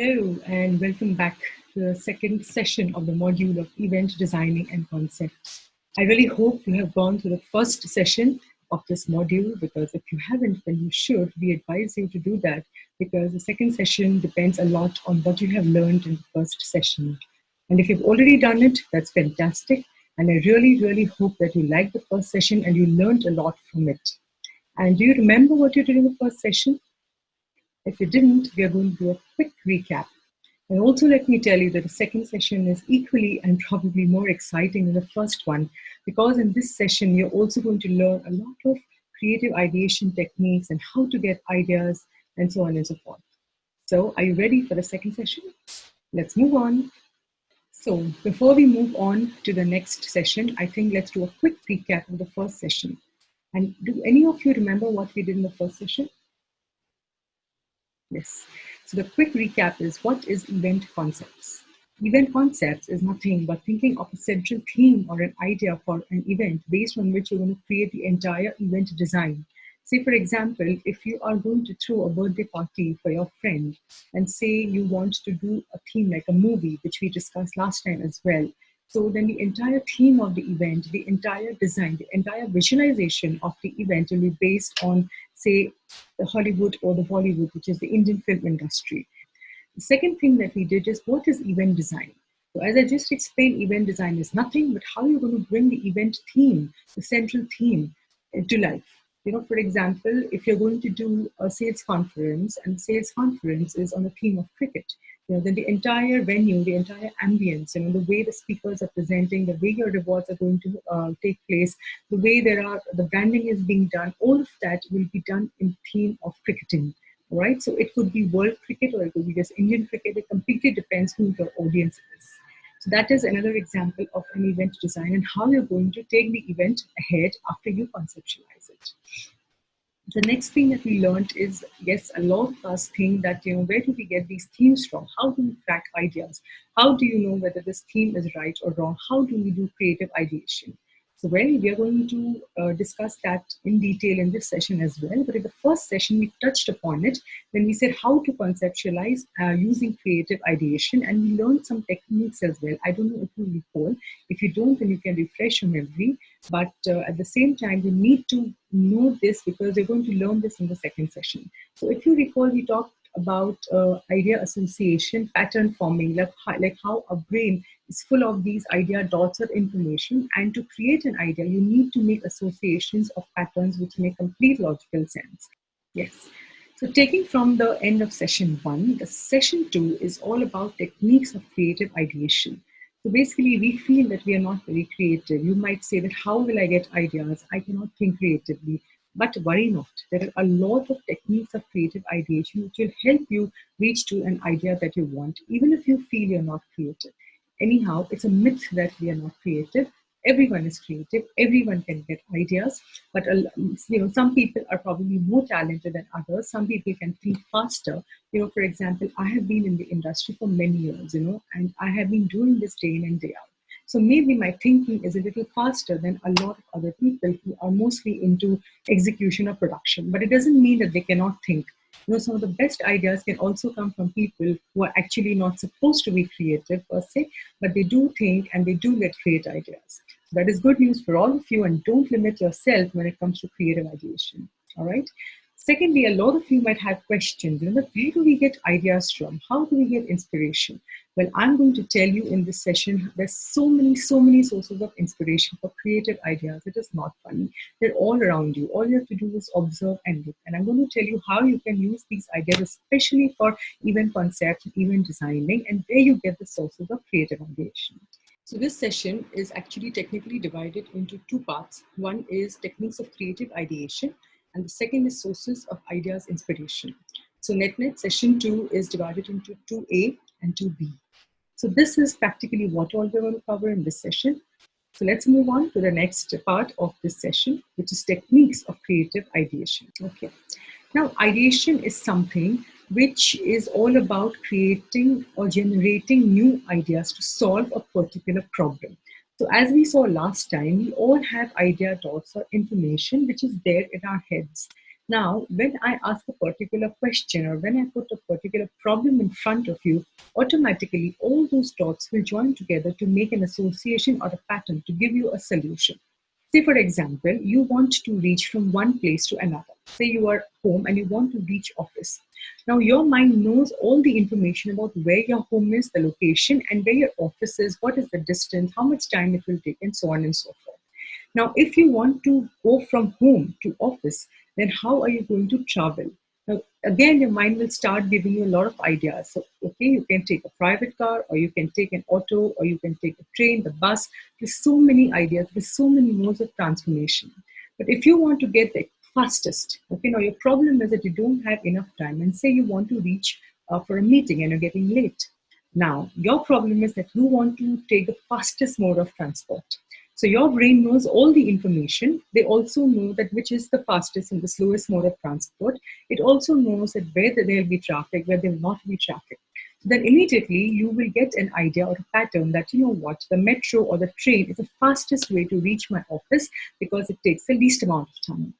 Hello, and welcome back to the second session of the module of event designing and concept. I really hope you have gone through the first session of this module because if you haven't, then you should. We advise you to do that because the second session depends a lot on what you have learned in the first session. And if you've already done it, that's fantastic. And I really, really hope that you liked the first session and you learned a lot from it. And do you remember what you did in the first session? If you didn't, we are going to do a quick recap. And also let me tell you that the second session is equally and probably more exciting than the first one, because in this session, you're also going to learn a lot of creative ideation techniques and how to get ideas and so on and so forth. So are you ready for the second session? Let's move on. So before we move on to the next session, I think let's do a quick recap of the first session. And do any of you remember what we did in the first session? Yes. So the quick recap is, what is event concepts? Event concepts is nothing but thinking of a central theme or an idea for an event based on which you're going to create the entire event design. Say, for example, if you are going to throw a birthday party for your friend and say you want to do a theme like a movie, which we discussed last time as well. So then the entire theme of the event, the entire design, the entire visualization of the event will be based on, say, the Hollywood or the Bollywood, which is the Indian film industry. The second thing that we did is, what is event design? So as I just explained, event design is nothing but how you're going to bring the event theme, the central theme, to life. For example, if you're going to do a sales conference and the sales conference is on the theme of cricket, then the entire venue, the entire ambience, the way the speakers are presenting, the way your rewards are going to take place, the way the branding is being done, all of that will be done in theme of cricketing. Right? So it could be world cricket or it could be just Indian cricket. It completely depends who your audience is. So that is another example of an event design and how you're going to take the event ahead after you conceptualize it. The next thing that we learned is, yes, a lot of us think that, where do we get these themes from? How do we crack ideas? How do you know whether this theme is right or wrong? How do we do creative ideation? So we are going to discuss that in detail in this session as well. But in the first session, we touched upon it when we said how to conceptualize using creative ideation. And we learned some techniques as well. I don't know if you recall. If you don't, then you can refresh your memory. But at the same time, you need to know this because you're going to learn this in the second session. So if you recall, we talked about idea association, pattern forming, like how a brain is full of these idea dots of information. And to create an idea, you need to make associations of patterns which make complete logical sense. Yes. So taking from the end of session 1, the session 2 is all about techniques of creative ideation. So basically, we feel that we are not very creative. You might say that, how will I get ideas? I cannot think creatively. But worry not. There are a lot of techniques of creative ideation which will help you reach to an idea that you want, even if you feel you're not creative. Anyhow, it's a myth that we are not creative. Everyone is creative. Everyone can get ideas. But some people are probably more talented than others. Some people can think faster. For example, I have been in the industry for many years, and I have been doing this day in and day out. So maybe my thinking is a little faster than a lot of other people who are mostly into execution or production. But it doesn't mean that they cannot think. Some of the best ideas can also come from people who are actually not supposed to be creative per se, but they do think and they do get great ideas. So that is good news for all of you, and don't limit yourself when it comes to creative ideation. All right. Secondly, a lot of you might have questions. Where do we get ideas from? How do we get inspiration? Well, I'm going to tell you in this session, there's so many sources of inspiration for creative ideas. It is not funny. They're all around you. All you have to do is observe and look. And I'm going to tell you how you can use these ideas, especially for event concepts and event designing, and where you get the sources of creative ideation. So this session is actually technically divided into 2 parts. One is techniques of creative ideation, and the second is sources of ideas inspiration. So net session 2 is divided into 2A and 2B. So this is practically what all we're going to cover in this session. So let's move on to the next part of this session, which is techniques of creative ideation. Okay. Now, ideation is something which is all about creating or generating new ideas to solve a particular problem. So as we saw last time, we all have idea dots or information which is there in our heads. Now, when I ask a particular question or when I put a particular problem in front of you, automatically all those dots will join together to make an association or a pattern to give you a solution. Say, for example, you want to reach from one place to another. Say you are home and you want to reach office. Now, your mind knows all the information about where your home is, the location, and where your office is, what is the distance, how much time it will take, and so on and so forth. Now, if you want to go from home to office, then how are you going to travel? Now, again, your mind will start giving you a lot of ideas. So, okay, you can take a private car, or you can take an auto, or you can take a train, the bus. There's so many ideas, there's so many modes of transformation. But if you want to get the fastest, okay, now your problem is that you don't have enough time, and say you want to reach for a meeting and you're getting late. Now, your problem is that you want to take the fastest mode of transport. So your brain knows all the information. They also know that which is the fastest and the slowest mode of transport. It also knows that where there will be traffic, where there will not be traffic. So then immediately you will get an idea or a pattern that, you know what, the metro or the train is the fastest way to reach my office because it takes the least amount of time.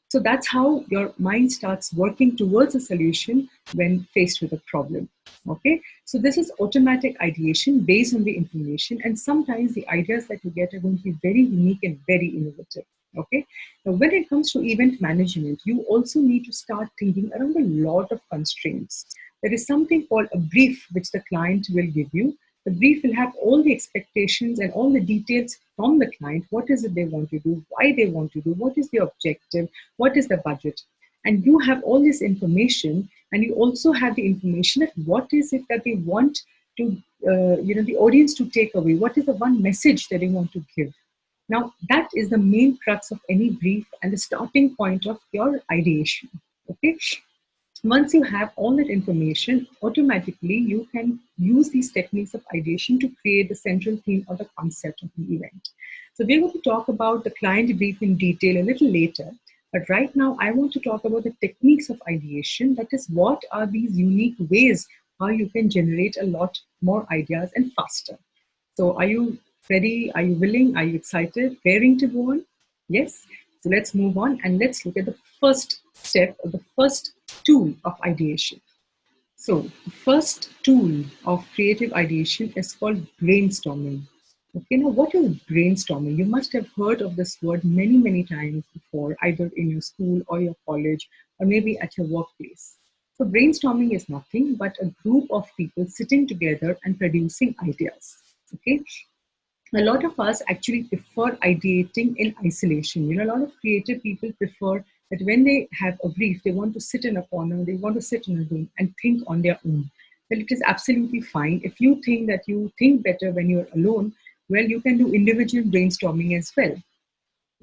So that's how your mind starts working towards a solution when faced with a problem. Okay, so this is automatic ideation based on the information, and sometimes the ideas that you get are going to be very unique and very innovative. Okay, now when it comes to event management, you also need to start thinking around a lot of constraints. There is something called a brief which the client will give you. The brief will have all the expectations and all the details from the client. What is it they want to do? Why they want to do? What is the objective? What is the budget? And you have all this information, and you also have the information of what is it that they want to, the audience to take away. What is the one message that they want to give? Now, that is the main crux of any brief and the starting point of your ideation. Okay, once you have all that information, automatically you can use these techniques of ideation to create the central theme or the concept of the event. So we're going to talk about the client brief in detail a little later. But right now, I want to talk about the techniques of ideation. That is, what are these unique ways how you can generate a lot more ideas and faster. So are you ready? Are you willing? Are you excited? Raring to go on? Yes? So let's move on and let's look at the first step or the first tool of ideation. So the first tool of creative ideation is called brainstorming. Okay, now what is brainstorming? You must have heard of this word many, many times before, either in your school or your college, or maybe at your workplace. So brainstorming is nothing but a group of people sitting together and producing ideas. Okay, a lot of us actually prefer ideating in isolation. You know, a lot of creative people prefer that when they have a brief, they want to sit in a corner, they want to sit in a room and think on their own. Well, it is absolutely fine. If you think that you think better when you're alone, well, you can do individual brainstorming as well.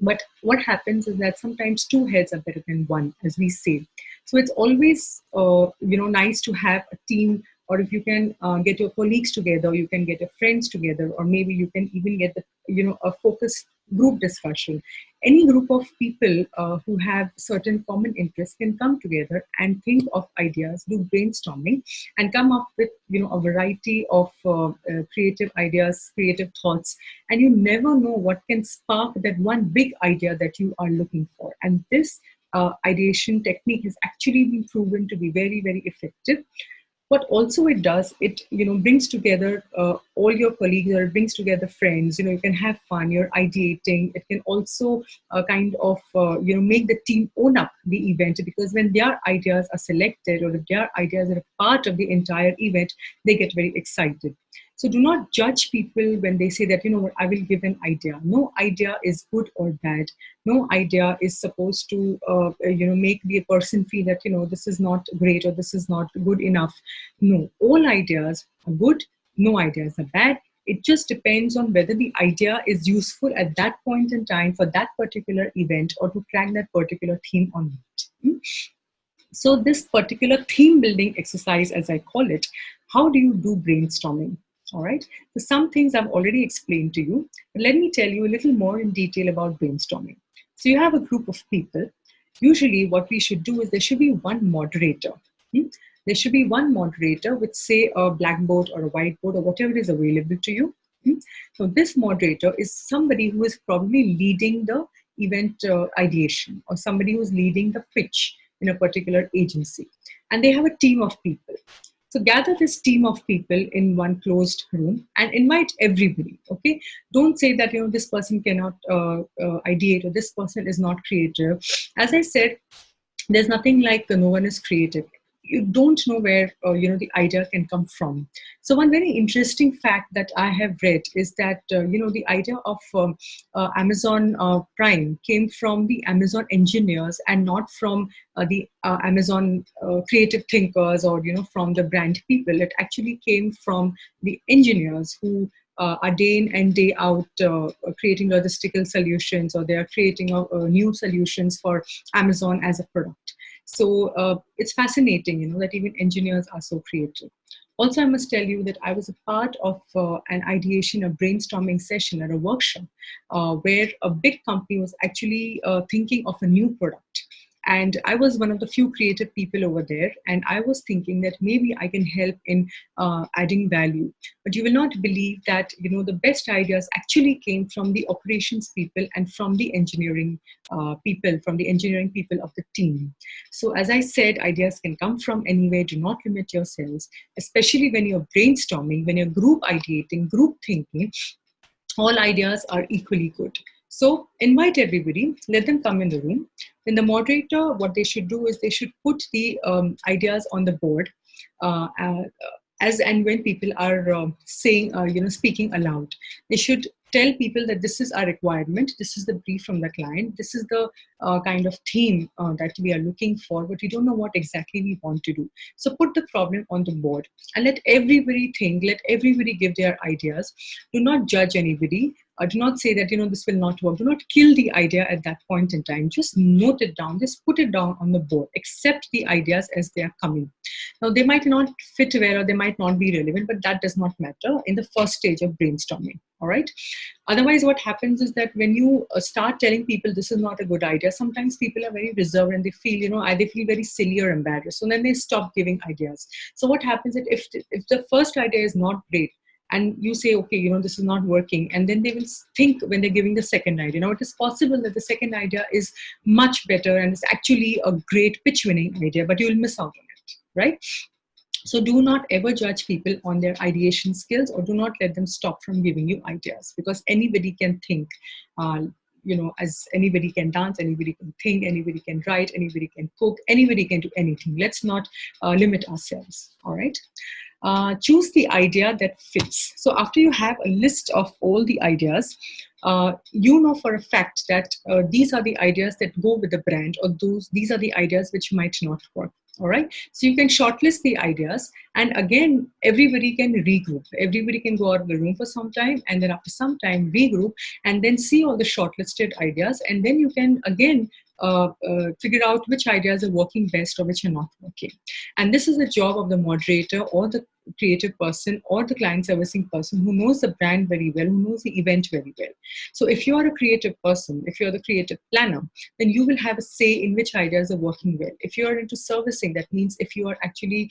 But what happens is that sometimes two heads are better than one, as we say. So it's always, nice to have a team, or if you can get your colleagues together, you can get your friends together, or maybe you can even get a focused group discussion. Any group of people who have certain common interests can come together and think of ideas, do brainstorming, and come up with a variety of creative ideas, creative thoughts, and you never know what can spark that one big idea that you are looking for. And this ideation technique has actually been proven to be very, very effective. What also it does, it brings together all your colleagues, or it brings together friends. You can have fun, you're ideating. It can also kind of make the team own up the event, because when their ideas are selected, or if their ideas are a part of the entire event, they get very excited. So do not judge people when they say that, I will give an idea. No idea is good or bad. No idea is supposed to, make the person feel that, this is not great or this is not good enough. No, all ideas are good. No ideas are bad. It just depends on whether the idea is useful at that point in time for that particular event, or to crack that particular theme or not. So this particular theme building exercise, as I call it, how do you do brainstorming? All right. So some things I've already explained to you, but let me tell you a little more in detail about brainstorming. So you have a group of people. Usually what we should do is there should be one moderator. There should be one moderator with, say, a blackboard or a whiteboard or whatever is available to you. So this moderator is somebody who is probably leading the event ideation, or somebody who's leading the pitch, in a particular agency, and they have a team of people. So gather this team of people in one closed room and invite everybody. Okay, don't say that this person cannot ideate, or this person is not creative. As I said, there's nothing like no one is creative. You don't know where the idea can come from. So one very interesting fact that I have read is that the idea of Amazon Prime came from the Amazon engineers and not from the Amazon creative thinkers, or from the brand people. It actually came from the engineers who are day in and day out creating logistical solutions, or they are creating new solutions for Amazon as a product. So it's fascinating, that even engineers are so creative. Also, I must tell you that I was a part of an ideation, a brainstorming session at a workshop where a big company was actually thinking of a new product. And I was one of the few creative people over there. And I was thinking that maybe I can help in adding value. But you will not believe that, the best ideas actually came from the operations people and from the engineering people of the team. So as I said, ideas can come from anywhere. Do not limit yourselves, especially when you're brainstorming, when you're group ideating, group thinking. All ideas are equally good. So invite everybody, let them come in the room. Then the moderator, what they should do is they should put the ideas on the board as and when people are speaking aloud. They should tell people that this is our requirement, this is the brief from the client, this is the kind of theme that we are looking for, but we don't know what exactly we want to do. So put the problem on the board and let everybody think, let everybody give their ideas. Do not judge anybody. Do not say that, this will not work. Do not kill the idea at that point in time. Just note it down. Just put it down on the board. Accept the ideas as they are coming. Now, they might not fit well, or they might not be relevant, but that does not matter in the first stage of brainstorming. All right. Otherwise, what happens is that when you start telling people this is not a good idea, sometimes people are very reserved and they feel, they feel very silly or embarrassed. So then they stop giving ideas. So what happens is if the first idea is not great, and you say, okay, this is not working, and then they will think when they're giving the second idea. Now, it is possible that the second idea is much better and it's actually a great pitch winning idea, but you will miss out on it, right? So do not ever judge people on their ideation skills, or do not let them stop from giving you ideas, because anybody can think. As anybody can dance, anybody can think, anybody can write, anybody can cook, anybody can do anything. Let's not limit ourselves. All right. Choose the idea that fits. So after you have a list of all the ideas, you know for a fact that these are the ideas that go with the brand, or these are the ideas which might not work. All right. So you can shortlist the ideas, and again, everybody can regroup. Everybody can go out of the room for some time, and then after some time regroup, and then see all the shortlisted ideas, and then you can again figure out which ideas are working best or which are not working. And this is the job of the moderator, or the creative person, or the client servicing person who knows the brand very well, who knows the event very well. So if you are a creative person, if you're the creative planner, then you will have a say in which ideas are working well. If you are into servicing, that means if you are actually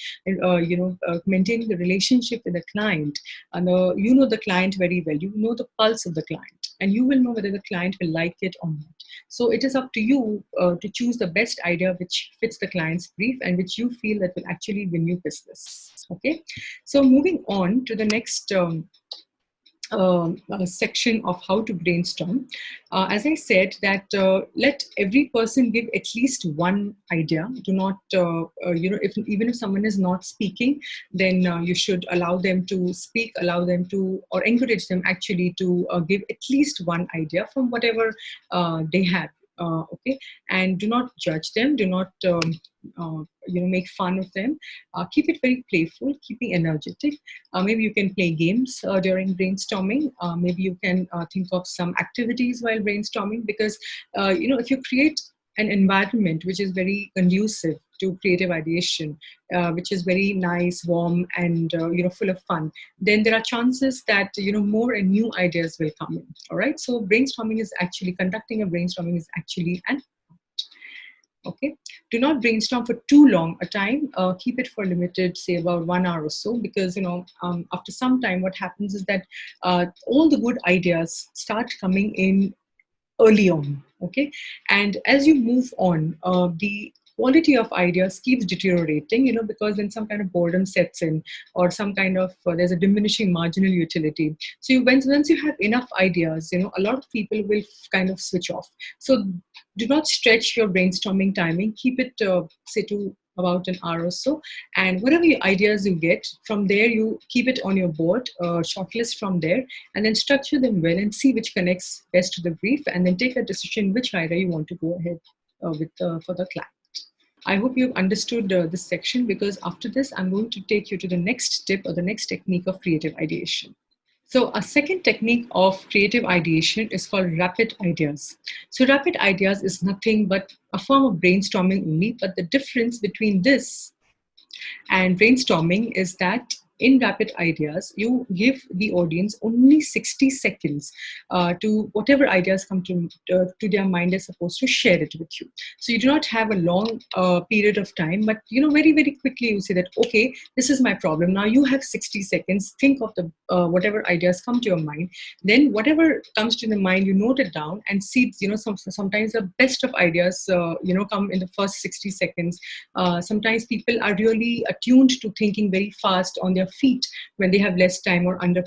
maintaining the relationship with the client, and you know the client very well, you know the pulse of the client, and you will know whether the client will like it or not. So it is up to you to choose the best idea which fits the client's brief and which you feel that will actually win you business. Okay, so moving on to the next section of how to brainstorm. As I said, that let every person give at least one idea. Do not, even if someone is not speaking, then you should allow them to speak, allow them to, or encourage them actually to give at least one idea from whatever they have. Okay, and do not judge them. Do not make fun of them. Keep it very playful, keeping energetic. Maybe you can play games during brainstorming. Maybe you can think of some activities while brainstorming, because if you create an environment which is very conducive to creative ideation, which is very nice, warm, and full of fun, then there are chances that more and new ideas will come in. All right. So conducting a brainstorming is actually an art. Okay. Do not brainstorm for too long a time. Keep it for limited, say about 1 hour or so, because after some time, what happens is that all the good ideas start coming in early on. Okay, and as you move on, the quality of ideas keeps deteriorating, because then some kind of boredom sets in, or some kind of there's a diminishing marginal utility. So once you have enough ideas, a lot of people will kind of switch off. So do not stretch your brainstorming timing. Keep it, say, to about an hour or so, and whatever ideas you get from there, you keep it on your board, shortlist from there, and then structure them well and see which connects best to the brief, and then take a decision which idea you want to go ahead with for the client. I hope you've understood this section, because after this, I'm going to take you to the next tip or the next technique of creative ideation. So a second technique of creative ideation is called rapid ideas. So rapid ideas is nothing but a form of brainstorming only, but the difference between this and brainstorming is that in rapid ideas, you give the audience only 60 seconds to whatever ideas come to their mind. They're supposed to share it with you. So you do not have a long period of time, but very, very quickly you say that, okay, this is my problem. Now you have 60 seconds. Think of the whatever ideas come to your mind. Then whatever comes to the mind, you note it down and see. Sometimes the best of ideas, come in the first 60 seconds. Sometimes people are really attuned to thinking very fast on their feet when they have less time or under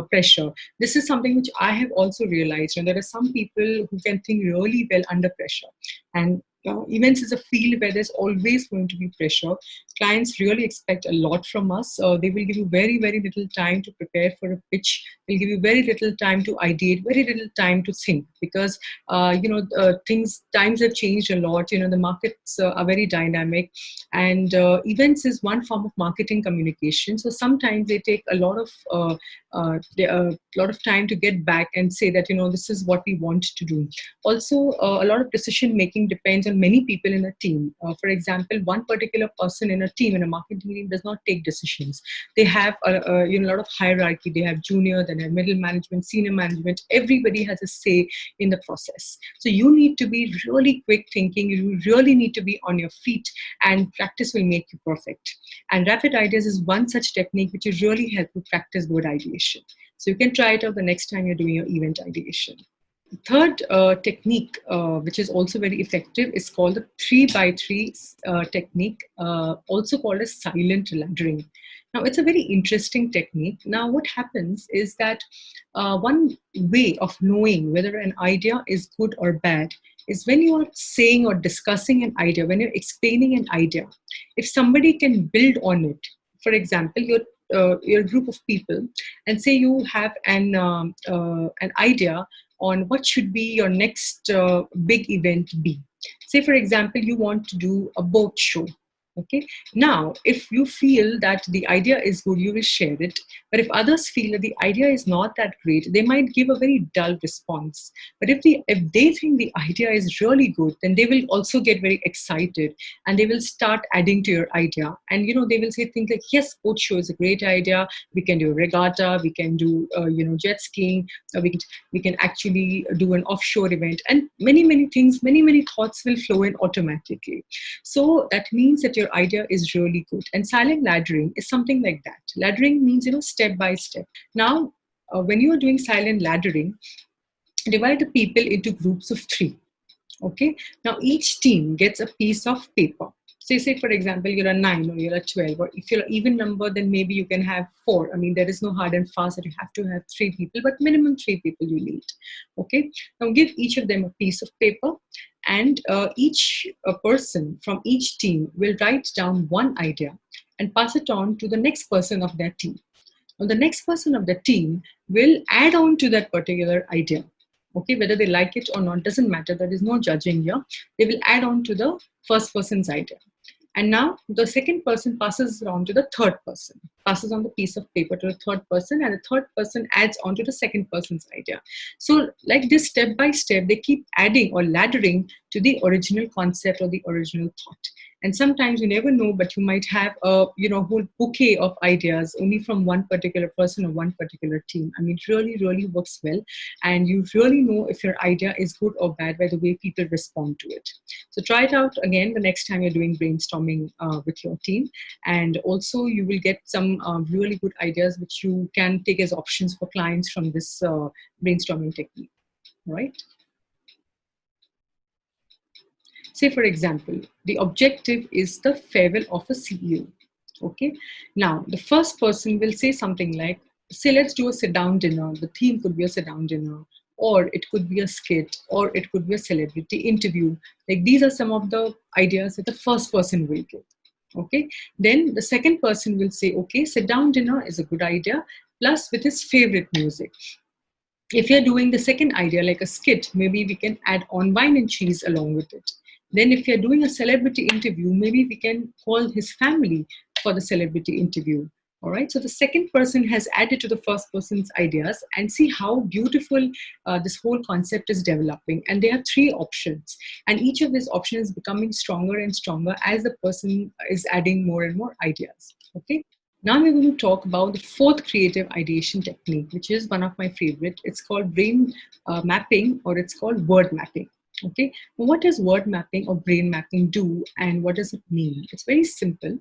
pressure. This is something which I have also realized. And there are some people who can think really well under pressure. And events is a field where there's always going to be pressure. Clients really expect a lot from us. They will give you very, very little time to prepare for a pitch. They'll give you very little time to ideate, very little time to think, because times have changed a lot. The markets are very dynamic, and events is one form of marketing communication. So sometimes they take a lot of time to get back and say that this is what we want to do. Also, a lot of decision making depends on many people in a team. For example, one particular person in a team, in a marketing team, does not take decisions. They have a lot of hierarchy. They have junior, then have middle management, senior management. Everybody has a say in the process. So you need to be really quick thinking. You really need to be on your feet, and practice will make you perfect. And rapid ideas is one such technique which will really help you practice good ideation. So you can try it out the next time you're doing your event ideation. Third technique, which is also very effective, is called the 3x3 technique, also called as silent laddering. Now, it's a very interesting technique. Now, what happens is that one way of knowing whether an idea is good or bad is when you are saying or discussing an idea, when you're explaining an idea, if somebody can build on it. For example, your group of people, and say you have an idea on what should be your next big event be. Say, for example, you want to do a boat show. Okay. Now, if you feel that the idea is good, you will share it. But if others feel that the idea is not that great, they might give a very dull response. But if they think the idea is really good, then they will also get very excited, and they will start adding to your idea. And they will say things like, "Yes, boat show is a great idea. We can do a regatta. We can do jet skiing. We can actually do an offshore event." And many things, many thoughts will flow in automatically. So that means that your idea is really good. And silent laddering is something like that. Laddering means step by step. Now, when you are doing silent laddering, divide the people into groups of 3. Okay. Now each team gets a piece of paper. Say for example, you're a 9 or you're a 12, or if you're an even number, then maybe you can have 4. I mean, there is no hard and fast that you have to have 3 people, but minimum 3 people you need. Okay. Now give each of them a piece of paper, and each person from each team will write down one idea and pass it on to the next person of their team. Now the next person of the team will add on to that particular idea. Okay, whether they like it or not doesn't matter. There is no judging here. They will add on to the first person's idea. And now the second person passes on to the third person, passes on the piece of paper to the third person, and the third person adds on to the second person's idea. So like this, step by step, they keep adding or laddering to the original concept or the original thought. And sometimes you never know, but you might have a whole bouquet of ideas only from one particular person or one particular team. I mean, it really works well. And you really know if your idea is good or bad by the way people respond to it. So try it out again the next time you're doing brainstorming with your team. And also you will get some really good ideas which you can take as options for clients from this brainstorming technique, right? Say, for example, the objective is the farewell of a CEO. Okay. Now, the first person will say something like, say, let's do a sit down dinner. The theme could be a sit down dinner, or it could be a skit, or it could be a celebrity interview. Like, these are some of the ideas that the first person will give. Okay. Then the second person will say, okay, sit down dinner is a good idea, plus with his favorite music. If you're doing the second idea, like a skit, maybe we can add on wine and cheese along with it. Then if you're doing a celebrity interview, maybe we can call his family for the celebrity interview. All right. So the second person has added to the first person's ideas, and see how beautiful this whole concept is developing. And there are three options, and each of these options is becoming stronger and stronger as the person is adding more and more ideas. Okay. Now we're going to talk about the fourth creative ideation technique, which is one of my favorite. It's called brain mapping, or it's called word mapping. Okay, now what does word mapping or brain mapping do, and what does it mean? It's very simple.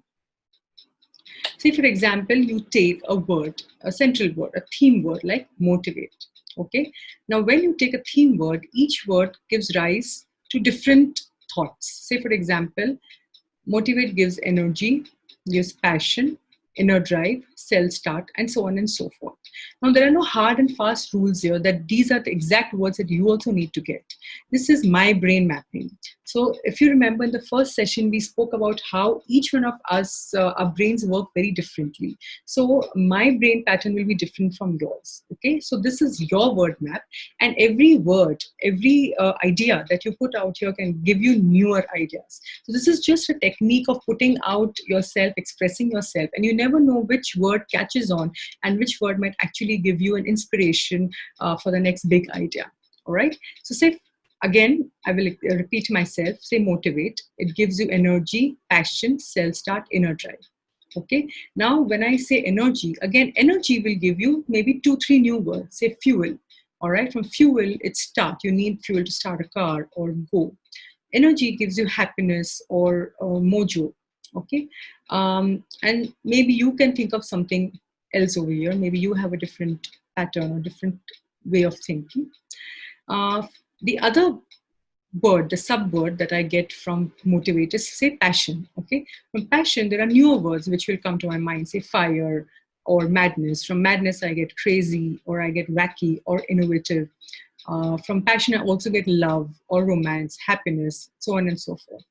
Say, for example, you take a word, a central word, a theme word like motivate. Okay, now when you take a theme word, each word gives rise to different thoughts. Say, for example, motivate gives energy, gives passion, inner drive, self start, and so on and so forth. Now, there are no hard and fast rules here that these are the exact words that you also need to get. This is my brain mapping. So, if you remember in the first session, we spoke about how each one of us, our brains work very differently. So, my brain pattern will be different from yours. Okay, so this is your word map, and every word, every idea that you put out here can give you newer ideas. So, this is just a technique of putting out yourself, expressing yourself, and you never know which word catches on and which word might actually give you an inspiration for the next big idea. All right. So say, again, I will repeat myself. Say motivate. It gives you energy, passion, self-start, inner drive. Okay. Now, when I say energy, again, energy will give you maybe 2, 3 new words. Say fuel. All right. From fuel, it's start. You need fuel to start a car or go. Energy gives you happiness or mojo. Okay. And maybe you can think of something else over here. Maybe you have a different pattern or different way of thinking. Uh, the other word, the sub word that I get from motivate is say passion. Okay. From passion, there are newer words which will come to my mind. Say fire or madness. From madness, I get crazy, or I get wacky or innovative. From passion, I also get love or romance, happiness, so on and so forth.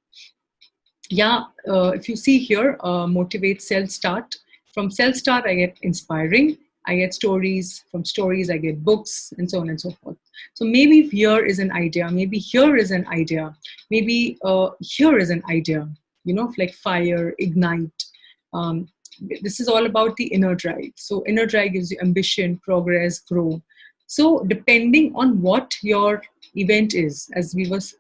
Yeah, if you see here, motivate, self start. From self start, I get inspiring. I get stories. From stories, I get books, and so on and so forth. So maybe here is an idea. Maybe here is an idea. Maybe here is an idea. You know, like fire, ignite. Um, this is all about the inner drive. So inner drive gives you ambition, progress, grow. So depending on what your event is, as we was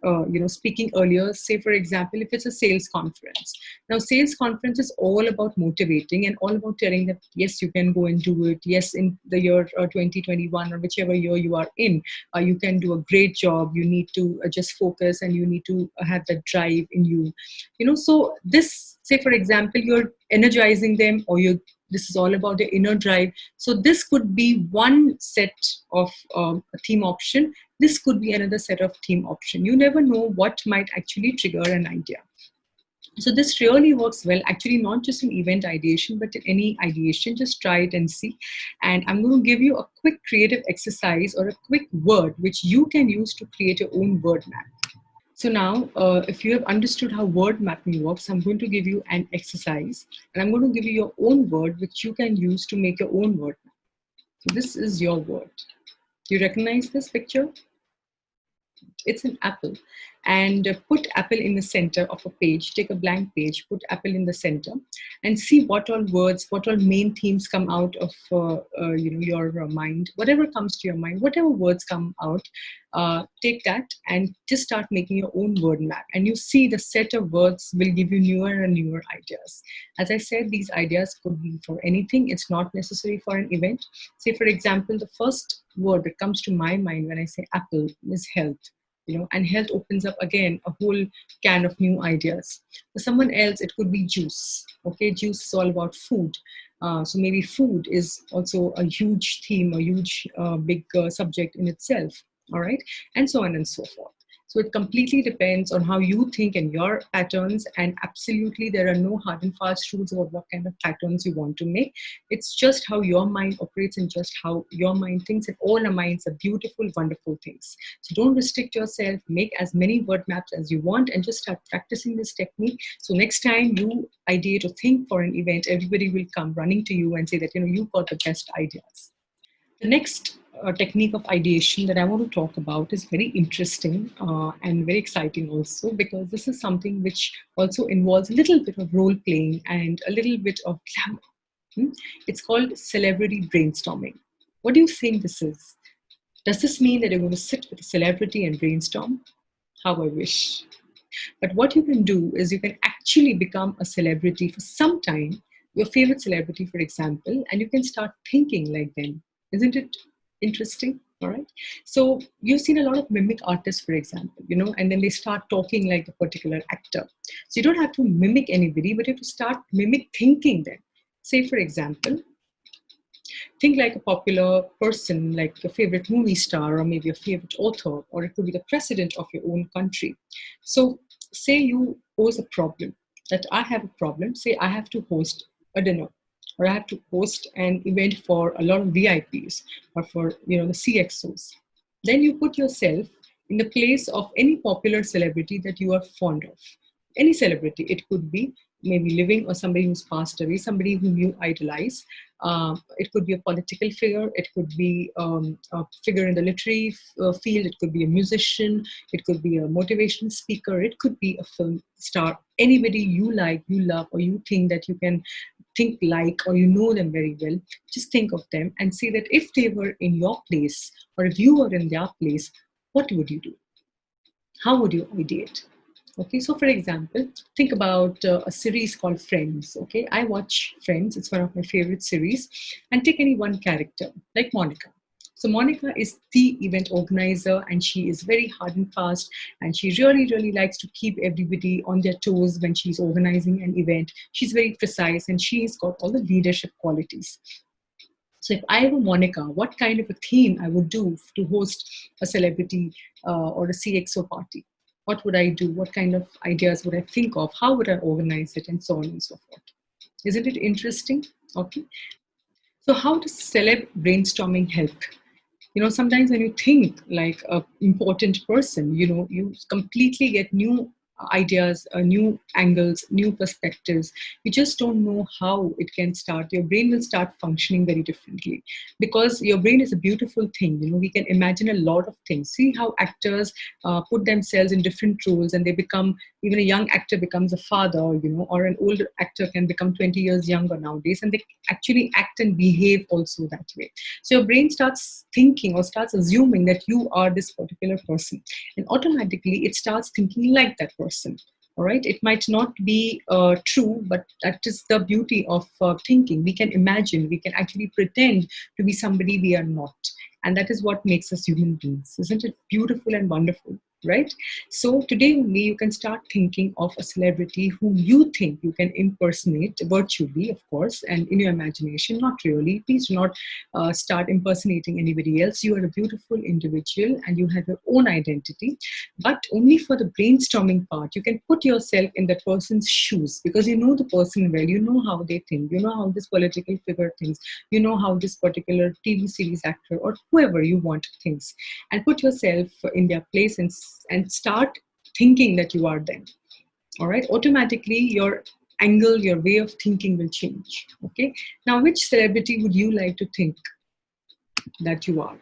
speaking earlier, say for example, if it's a sales conference. Now sales conference is all about motivating and all about telling them, yes, you can go and do it. Yes, in the year 2021 or whichever year you are in, you can do a great job. You need to just focus, and you need to have that drive in you. So this, say for example, you're energizing them, or you this is all about the inner drive. So this could be one set of a theme option. This could be another set of theme option. You never know what might actually trigger an idea. So this really works well, actually, not just in event ideation, but in any ideation. Just try it and see. And I'm going to give you a quick creative exercise or a quick word which you can use to create your own word map. So now, if you have understood how word mapping works, I'm going to give you an exercise, and I'm going to give you your own word which you can use to make your own word map. So this is your word. Do you recognize this picture? It's an apple. And put apple in the center of a page. Take a blank page, put apple in the center, and see what all words, what all main themes come out of your mind. Whatever comes to your mind, whatever words come out, take that and just start making your own word map. And you see the set of words will give you newer and newer ideas. As I said, these ideas could be for anything. It's not necessary for an event. Say, for example, the first word that comes to my mind when I say apple is health. And health opens up again a whole can of new ideas. For someone else, it could be juice. Okay, juice is all about food. So maybe food is also a huge theme, a huge big subject in itself. All right, and so on and so forth. So it completely depends on how you think and your patterns. And absolutely, there are no hard and fast rules about what kind of patterns you want to make. It's just how your mind operates and just how your mind thinks. And all our minds are beautiful, wonderful things. So don't restrict yourself. Make as many word maps as you want and just start practicing this technique. So next time you ideate or think for an event, everybody will come running to you and say that, you got the best ideas. The next technique of ideation that I want to talk about is very interesting and very exciting also, because this is something which also involves a little bit of role playing and a little bit of glamour. Hmm? It's called celebrity brainstorming. What do you think this is? Does this mean that you're going to sit with a celebrity and brainstorm? How I wish. But what you can do is you can actually become a celebrity for some time, your favorite celebrity, for example, and you can start thinking like them. Isn't it interesting? All right. So you've seen a lot of mimic artists, for example, and then they start talking like a particular actor. So you don't have to mimic anybody, but you have to start mimic thinking them. Say, for example, think like a popular person, like your favorite movie star, or maybe a favorite author, or it could be the president of your own country. So, say you pose a problem, that I have a problem. Say I have to host a dinner, or I have to host an event for a lot of VIPs, or for the CXOs. Then you put yourself in the place of any popular celebrity that you are fond of. Any celebrity, it could be maybe living or somebody who's passed away, somebody whom you idolize. It could be a political figure, it could be a figure in the literary field, it could be a musician, it could be a motivational speaker, it could be a film star. Anybody you like, you love, or you think that you can think like, or you know them very well, just think of them and say that if they were in your place, or if you were in their place, what would you do? How would you ideate? Okay, so for example, think about a series called Friends. Okay, I watch Friends, it's one of my favorite series. And take any one character, like Monica. So Monica is the event organizer, and she is very hard and fast, and she really, really likes to keep everybody on their toes when she's organizing an event. She's very precise, and she's got all the leadership qualities. So if I were Monica, what kind of a theme I would do to host a celebrity or a CXO party? What would I do? What kind of ideas would I think of? How would I organize it? And so on and so forth. Isn't it interesting? Okay. So how does celeb brainstorming help? Sometimes when you think like a important person, you completely get new ideas, new angles, new perspectives. You just don't know how it can start. Your brain will start functioning very differently, because your brain is a beautiful thing. We can imagine a lot of things. See how actors put themselves in different roles, and they become, even a young actor becomes a father, or an older actor can become 20 years younger nowadays, and they actually act and behave also that way. So your brain starts thinking or starts assuming that you are this particular person, and automatically it starts thinking like that person. All right, it might not be true, but that is the beauty of thinking. We can imagine, we can actually pretend to be somebody we are not, and that is what makes us human beings. Isn't it beautiful and wonderful? Right? So today only you can start thinking of a celebrity whom you think you can impersonate virtually, of course, and in your imagination. Not really. Please do not start impersonating anybody else. You are a beautiful individual and you have your own identity. But only for the brainstorming part, you can put yourself in that person's shoes, because you know the person well. You know how they think. You know how this political figure thinks. You know how this particular TV series actor or whoever you want thinks. And put yourself in their place and start thinking that you are them. All right, automatically your angle, your way of thinking will change. Okay, now which celebrity would you like to think that you are?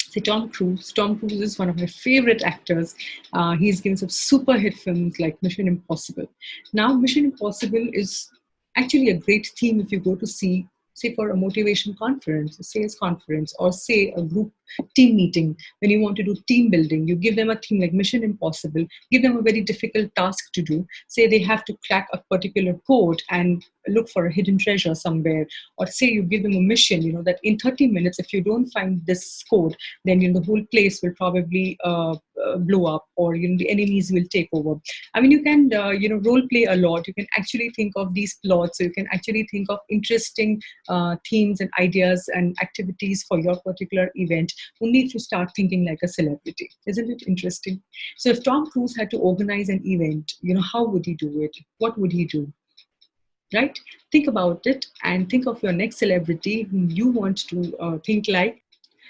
Say Tom Cruise. Tom Cruise is one of my favorite actors. He's given some super hit films like Mission Impossible. Now, Mission Impossible is actually a great theme if you go to see, say, for a motivation conference, a sales conference, or say a group team meeting. When you want to do team building, you give them a theme like Mission Impossible, give them a very difficult task to do. Say they have to crack a particular code and look for a hidden treasure somewhere, or say you give them a mission, that in 30 minutes, if you don't find this code, then the whole place will probably blow up, or the enemies will take over. I mean, you can role play a lot. You can actually think of these plots. So you can actually think of interesting themes and ideas and activities for your particular event, only if you start thinking like a celebrity. Isn't it interesting? So if Tom Cruise had to organize an event, how would he do it? What would he do? Right? Think about it and think of your next celebrity whom you want to think like.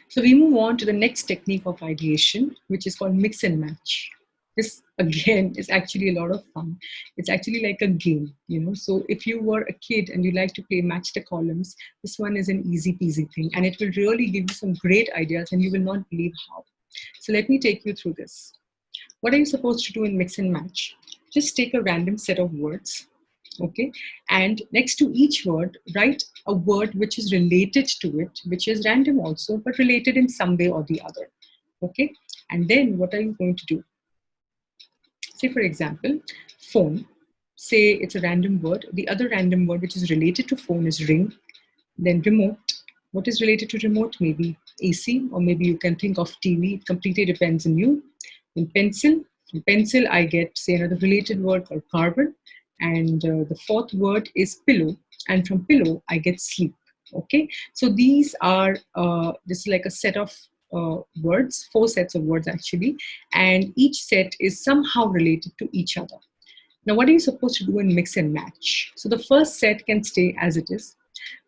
So we move on to the next technique of ideation, which is called mix and match. This again is actually a lot of fun. It's actually like a game. So if you were a kid and you like to play match the columns, this one is an easy peasy thing, and it will really give you some great ideas, and you will not believe how. So let me take you through this. What are you supposed to do in mix and match? Just take a random set of words, okay, and next to each word write a word which is related to it, which is random also, but related in some way or the other, okay. And then what are you going to do? Say for example, phone. Say it's a random word. The other random word which is related to phone is ring. Then remote. What is related to remote? Maybe AC, or maybe you can think of TV. It completely depends on you. In pencil, from pencil I get, say, another related word called carbon. And the fourth word is pillow. And from pillow I get sleep. Okay. So these are, this is like a set of words, 4 sets of words actually. And each set is somehow related to each other. Now, what are you supposed to do in mix and match? So the first set can stay as it is.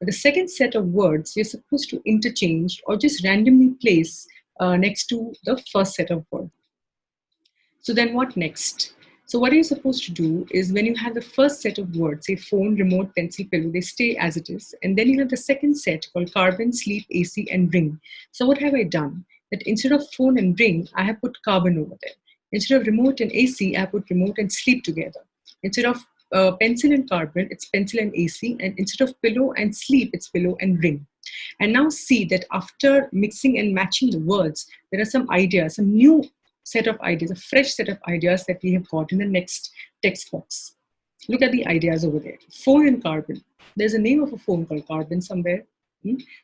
But the second set of words, you're supposed to interchange or just randomly place next to the first set of words. So then what next? So what are you supposed to do is when you have the first set of words, say phone, remote, pencil, pillow, they stay as it is. And then you have the second set called carbon, sleep, AC, and ring. So what have I done? That instead of phone and ring, I have put carbon over there. Instead of remote and AC, I have put remote and sleep together. Instead of pencil and carbon, it's pencil and AC. And instead of pillow and sleep, it's pillow and ring. And now see that after mixing and matching the words, there are some ideas, some new set of ideas, a fresh set of ideas that we have got in the next text box. Look at the ideas over there. Phone and carbon. There's a name of a phone called carbon somewhere.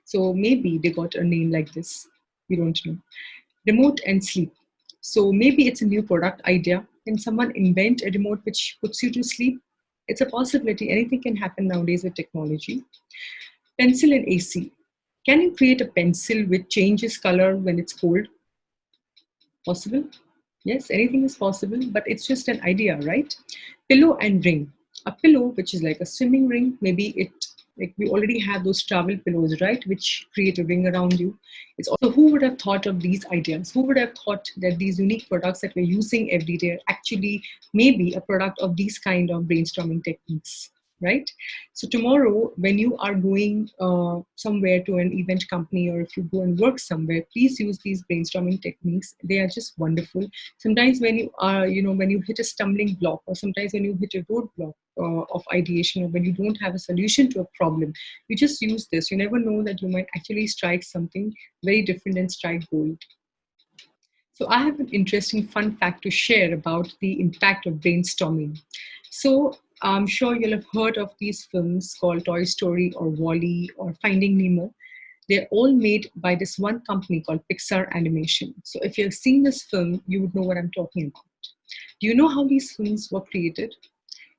So maybe they got a name like this. We don't know. Remote and sleep. So maybe it's a new product idea. Can someone invent a remote which puts you to sleep? It's a possibility. Anything can happen nowadays with technology. Pencil and AC. Can you create a pencil which changes color when it's cold? Possible? Yes, anything is possible, but it's just an idea, right? Pillow and ring. A pillow, which is like a swimming ring, maybe it, like we already have those travel pillows, right, which create a ring around you. It's also, who would have thought of these ideas? Who would have thought that these unique products that we're using every day are actually maybe a product of these kind of brainstorming techniques? Right? So tomorrow, when you are going somewhere to an event company, or if you go and work somewhere, please use these brainstorming techniques. They are just wonderful. Sometimes when you are, when you hit a stumbling block, or sometimes when you hit a roadblock of ideation, or when you don't have a solution to a problem, you just use this. You never know that you might actually strike something very different and strike gold. So I have an interesting fun fact to share about the impact of brainstorming. So I'm sure you'll have heard of these films called Toy Story or Wall-E or Finding Nemo. They're all made by this one company called Pixar Animation. So if you've seen this film, you would know what I'm talking about. Do you know how these films were created?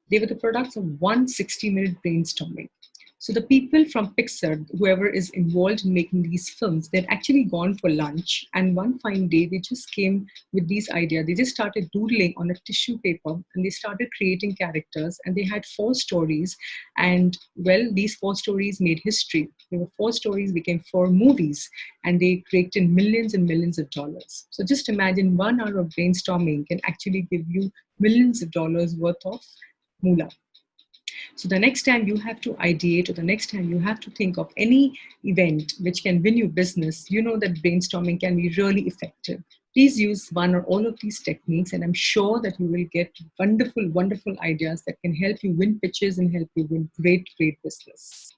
They were the products of one 60-minute brainstorming. So the people from Pixar, whoever is involved in making these films, they'd actually gone for lunch. And one fine day, they just came with these ideas. They just started doodling on a tissue paper, and they started creating characters. And they had 4 stories. And well, these 4 stories made history. There were 4 stories, became 4 movies, and they created millions and millions of dollars. So just imagine 1 hour of brainstorming can actually give you millions of dollars worth of moolah. So the next time you have to ideate, or the next time you have to think of any event which can win you business, you know that brainstorming can be really effective. Please use one or all of these techniques, and I'm sure that you will get wonderful, wonderful ideas that can help you win pitches and help you win great, great business.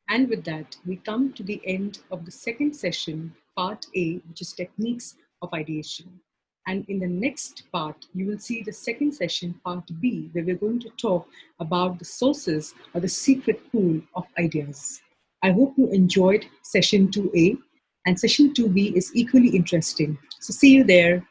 And with that, we come to the end of the second session, part A, which is techniques of ideation. And in the next part, you will see the second session, part B, where we're going to talk about the sources or the secret pool of ideas. I hope you enjoyed session 2A, and session 2B is equally interesting. So see you there.